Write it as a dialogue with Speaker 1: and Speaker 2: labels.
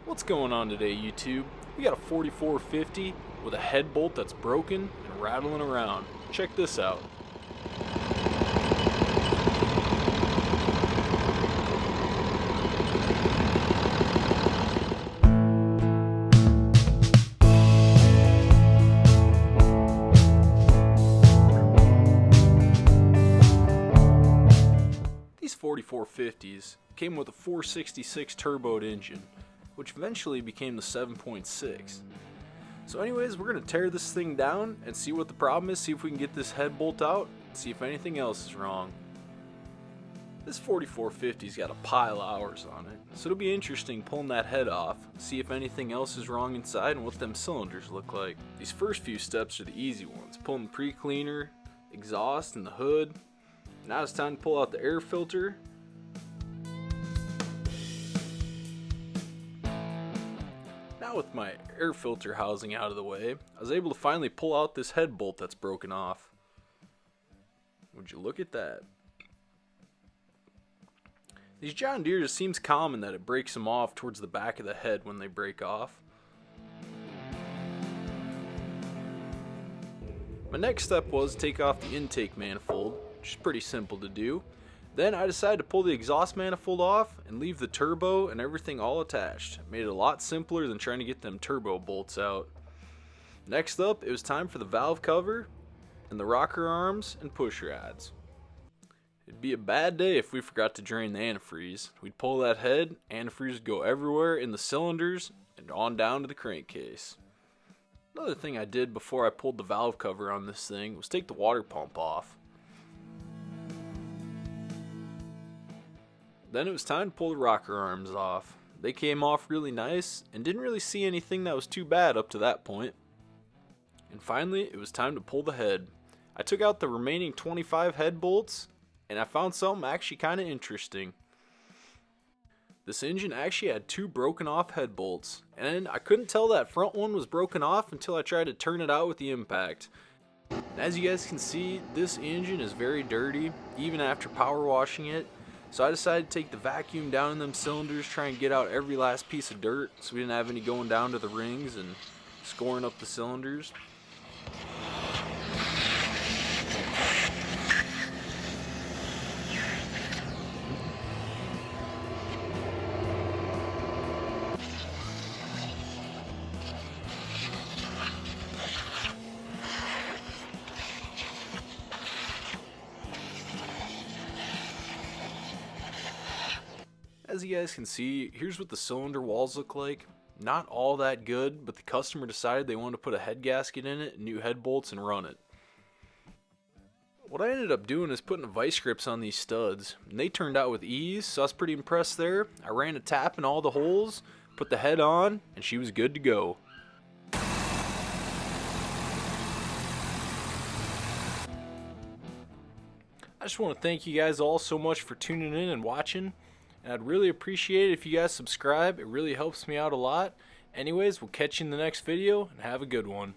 Speaker 1: What's going on today, YouTube? We got a 4450 with a head bolt that's broken and rattling around. Check this out. These 4450s came with a 466 turboed engine, which eventually became the 7.6. So anyways, we're going to tear this thing down and see what the problem is, see if we can get this head bolt out, see if anything else is wrong. This 4450's got a pile of hours on it, so it'll be interesting pulling that head off, see if anything else is wrong inside and what them cylinders look like. These first few steps are the easy ones, pulling the pre-cleaner, exhaust, and the hood. Now it's time to pull out the air filter. Now with my air filter housing out of the way, I was able to finally pull out this head bolt that's broken off. Would you look at that? These John Deere, it seems common that it breaks them off towards the back of the head when they break off. My next step was to take off the intake manifold, which is pretty simple to do. Then I decided to pull the exhaust manifold off and leave the turbo and everything all attached. Made it a lot simpler than trying to get them turbo bolts out. Next up, it was time for the valve cover and the rocker arms and push rods. It'd be a bad day if we forgot to drain the antifreeze. We'd pull that head, antifreeze would go everywhere in the cylinders and on down to the crankcase. Another thing I did before I pulled the valve cover on this thing was take the water pump off. Then it was time to pull the rocker arms off. They came off really nice and didn't really see anything that was too bad up to that point. And finally, it was time to pull the head. I took out the remaining 25 head bolts and I found something actually kind of interesting. This engine actually had two broken off head bolts, and I couldn't tell that front one was broken off until I tried to turn it out with the impact. And as you guys can see, this engine is very dirty even after power washing it. So I decided to take the vacuum down in them cylinders, try and get out every last piece of dirt so we didn't have any going down to the rings and scoring up the cylinders. As you guys can see, here's what the cylinder walls look like. Not all that good, but the customer decided they wanted to put a head gasket in it, new head bolts, and run it. What I ended up doing is putting vice grips on these studs, and they turned out with ease, so I was pretty impressed there. I ran a tap in all the holes, put the head on, and she was good to go. I just want to thank you guys all so much for tuning in and watching. And I'd really appreciate it if you guys subscribe. It really helps me out a lot. Anyways, we'll catch you in the next video and have a good one.